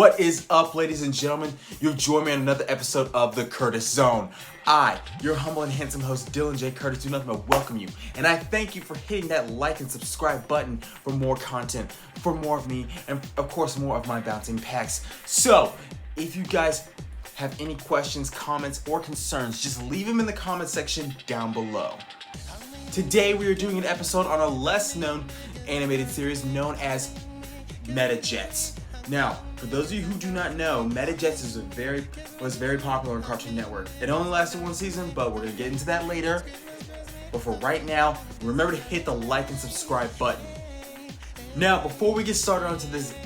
What is up, ladies and gentlemen? You've joined me on another episode of The Curtis Zone. I, your humble and handsome host, Dylan J. Curtis, do nothing but welcome you. And I thank you for hitting that like and subscribe button for more content, for more of me, and of course, more of my bouncing packs. So, if you guys have any questions, comments, or concerns, just leave them in the comment section down below. Today, we are doing an episode on a less-known animated series known as METAJETS. Now, for those of you who do not know, METAJETS was very popular on Cartoon Network. It only lasted one season, but we're going to get into that later. But for right now, remember to hit the like and subscribe button. Now, before we get started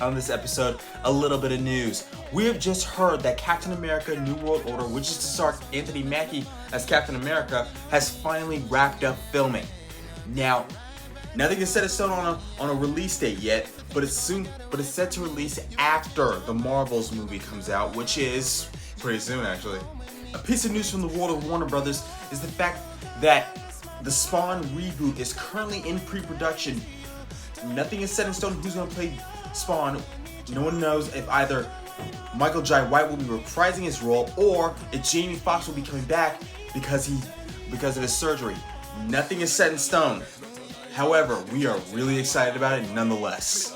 on this episode, a little bit of news. We have just heard that Captain America New World Order, which is to star Anthony Mackie as Captain America, has finally wrapped up filming. Now, nothing is set in stone on a release date yet, but it's set to release after the Marvels movie comes out, which is pretty soon actually. A piece of news from the world of Warner Brothers is the fact that the Spawn reboot is currently in pre-production. Nothing is set in stone who's going to play Spawn. No one knows if either Michael Jai White will be reprising his role or if Jamie Foxx will be coming back because of his surgery. Nothing is set in stone. However, we are really excited about it nonetheless.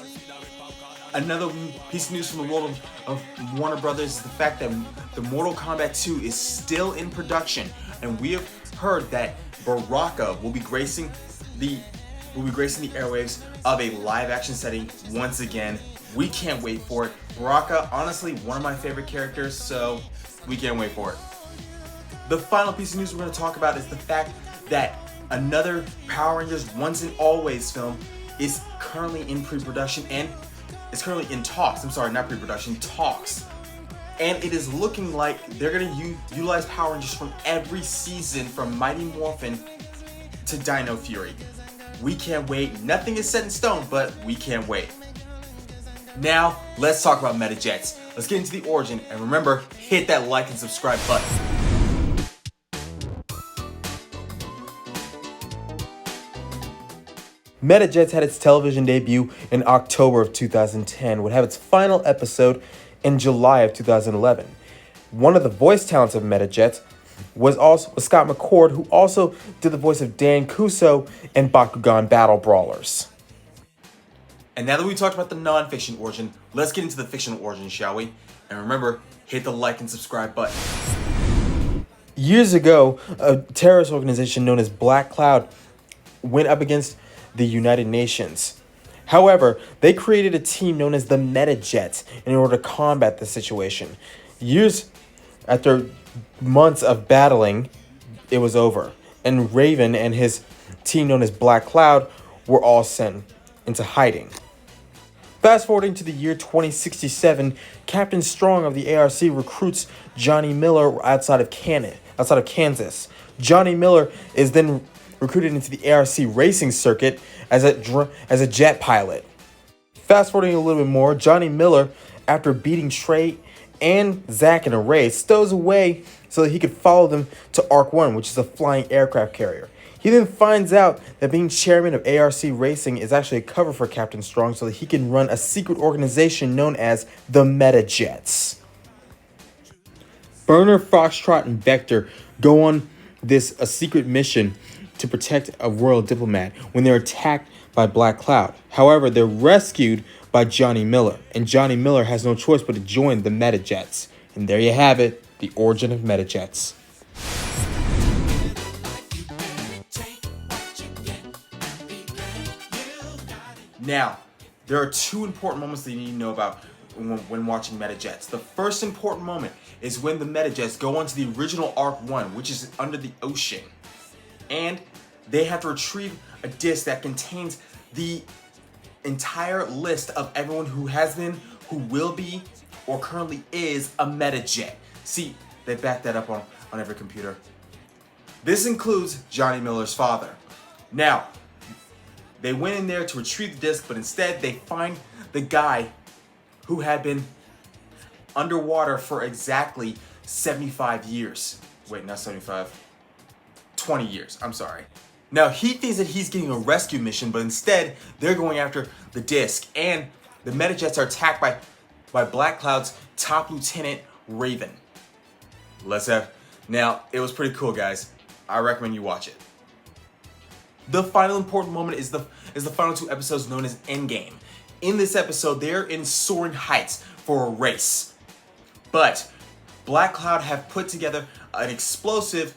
Another piece of news from the world of Warner Brothers is the fact that the Mortal Kombat 2 is still in production, and we have heard that Baraka will be gracing the airwaves of a live-action setting once again. We can't wait for it. Baraka, honestly, one of my favorite characters, so we can't wait for it. The final piece of news we're going to talk about is the fact that another Power Rangers Once and Always film is currently in pre-production and it's currently in talks. I'm sorry, not pre-production, talks. And it is looking like they're going to utilize Power Rangers from every season from Mighty Morphin to Dino Fury. We can't wait. Nothing is set in stone, but we can't wait. Now, let's talk about METAJETS. Let's get into the origin, and remember, hit that like and subscribe button. METAJETS had its television debut in October of 2010, would have its final episode in July of 2011. One of the voice talents of METAJETS was Scott McCord, who also did the voice of Dan Kuso in Bakugan Battle Brawlers. And now that we talked about the non-fiction origin, let's get into the fictional origin, shall we? And remember, hit the like and subscribe button. Years ago, a terrorist organization known as Black Cloud went up against the United Nations. However, they created a team known as the METAJETS in order to combat the situation. Years after months of battling, it was over, and Raven and his team known as Black Cloud were all sent into hiding. Fast forwarding to the year 2067, Captain Strong of the ARC recruits Johnny Miller outside of Kansas. Johnny Miller is then recruited into the ARC racing circuit as a jet pilot. Fast forwarding a little bit more, Johnny Miller, after beating Trey and Zach in a race, stows away so that he could follow them to Arc 1, which is a flying aircraft carrier. He then finds out that being chairman of ARC Racing is actually a cover for Captain Strong so that he can run a secret organization known as the METAJETS. Burner, Foxtrot, and Vector go on a secret mission to protect a royal diplomat when they're attacked by Black Cloud. However, they're rescued by Johnny Miller, and Johnny Miller has no choice but to join the METAJETS. And there you have it, the origin of METAJETS. Now, there are two important moments that you need to know about when watching METAJETS. The first important moment is when the METAJETS go onto the original Arc 1, which is under the ocean. And they have to retrieve a disc that contains the entire list of everyone who has been, who will be, or currently is a METAJET. See, they back that up on every computer. This includes Johnny Miller's father. Now, they went in there to retrieve the disc, but instead they find the guy who had been underwater for exactly 75 years. Wait, not 75. 20 years, I'm sorry. Now, he thinks that he's getting a rescue mission, but instead, they're going after the disc, and the METAJETS are attacked by by Black Cloud's top lieutenant, Raven. Now, it was pretty cool, guys. I recommend you watch it. The final important moment is the final 2 episodes known as Endgame. In this episode, they're in soaring heights for a race. But Black Cloud have put together an explosive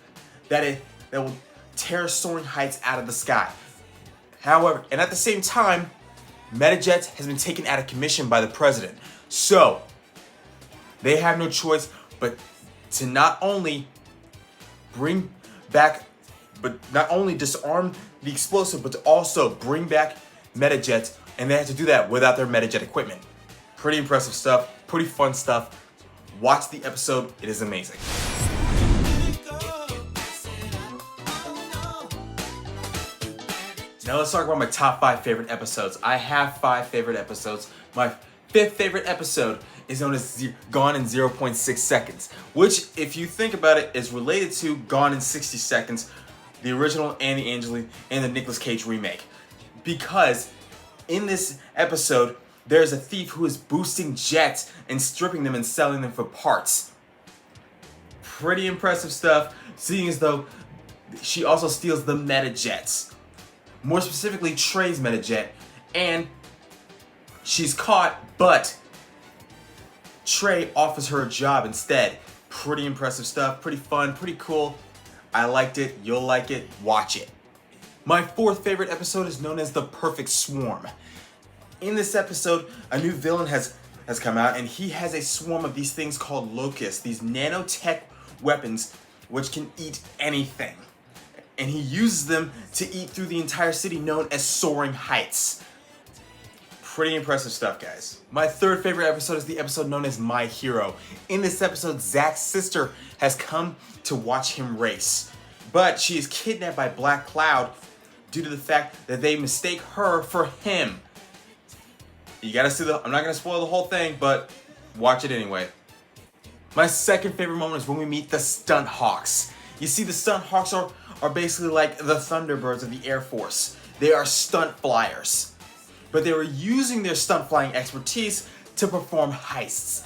that will tear soaring heights out of the sky. However, and at the same time, METAJETS has been taken out of commission by the president. So, they have no choice but to not only disarm the explosive, but to also bring back METAJETS, and they have to do that without their METAJET equipment. Pretty impressive stuff, pretty fun stuff. Watch the episode, it is amazing. Now let's talk about my top 5 favorite episodes. I have 5 favorite episodes. My 5th favorite episode is known as Gone in 0.6 Seconds, which, if you think about it, is related to Gone in 60 Seconds, the original Annie Angelou and the Nicolas Cage remake. Because in this episode, there's a thief who is boosting jets and stripping them and selling them for parts. Pretty impressive stuff, seeing as though she also steals the METAJETS. More specifically, Trey's METAJET, and she's caught, but Trey offers her a job instead. Pretty impressive stuff, pretty fun, pretty cool. I liked it, you'll like it, watch it. My 4th favorite episode is known as The Perfect Swarm. In this episode, a new villain has come out, and he has a swarm of these things called locusts, these nanotech weapons which can eat anything. And he uses them to eat through the entire city, known as Soaring Heights. Pretty impressive stuff, guys. My 3rd favorite episode is the episode known as My Hero. In this episode, Zach's sister has come to watch him race, but she is kidnapped by Black Cloud due to the fact that they mistake her for him. You gotta see I'm not gonna spoil the whole thing, but watch it anyway. My 2nd favorite moment is when we meet the Stunt Hawks. You see, the Stunt Hawks are basically like the Thunderbirds of the Air Force. They are stunt flyers. But they were using their stunt flying expertise to perform heists.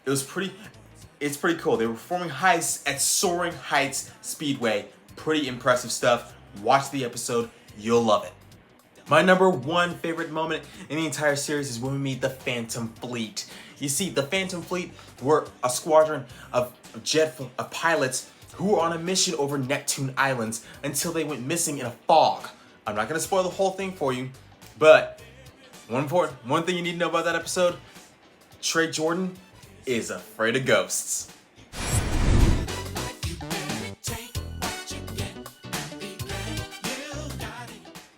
It's pretty cool. They were performing heists at Soaring Heights Speedway. Pretty impressive stuff. Watch the episode, you'll love it. My number 1 favorite moment in the entire series is when we meet the Phantom Fleet. You see, the Phantom Fleet were a squadron of pilots who were on a mission over Neptune Islands until they went missing in a fog. I'm not going to spoil the whole thing for you, but one thing you need to know about that episode, Trey Jordan is afraid of ghosts.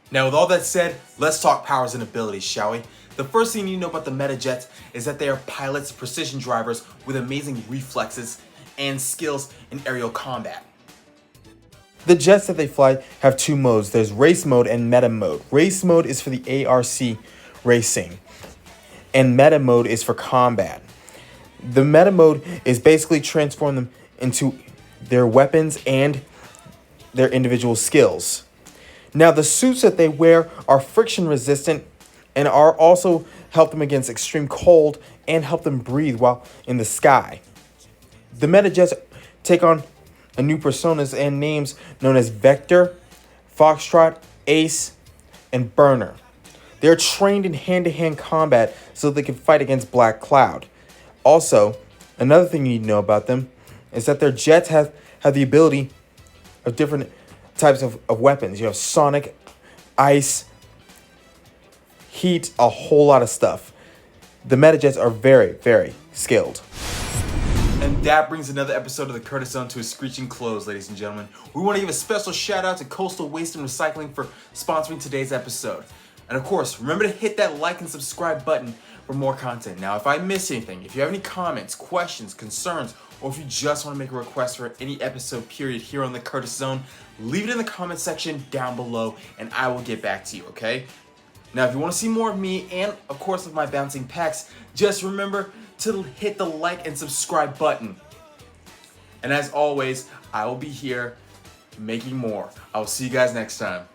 Now, with all that said, let's talk powers and abilities, shall we? The first thing you need to know about the METAJETS is that they are pilots, precision drivers with amazing reflexes and skills in aerial combat. The jets that they fly have 2 modes. There's race mode and meta mode. Race mode is for the ARC racing, and meta mode is for combat. The meta mode is basically transform them into their weapons and their individual skills. Now, the suits that they wear are friction resistant and are also help them against extreme cold and help them breathe while in the sky. The METAJETS take on a new personas and names known as Vector, Foxtrot, Ace, and Burner. They're trained in hand-to-hand combat so they can fight against Black Cloud. Also, another thing you need to know about them is that their jets have the ability of different types of weapons. You have sonic, ice, heat, a whole lot of stuff. The METAJETS are very, very skilled. And that brings another episode of the Curtis Zone to a screeching close, ladies and gentlemen. We want to give a special shout out to Coastal Waste and Recycling for sponsoring today's episode. And of course, remember to hit that like and subscribe button for more content. Now, if I miss anything, if you have any comments, questions, concerns, or if you just want to make a request for any episode period here on the Curtis Zone, leave it in the comment section down below and I will get back to you, okay? Now, if you want to see more of me and, of course, of my bouncing packs, just remember to hit the like and subscribe button. And as always, I will be here making more. I will see you guys next time.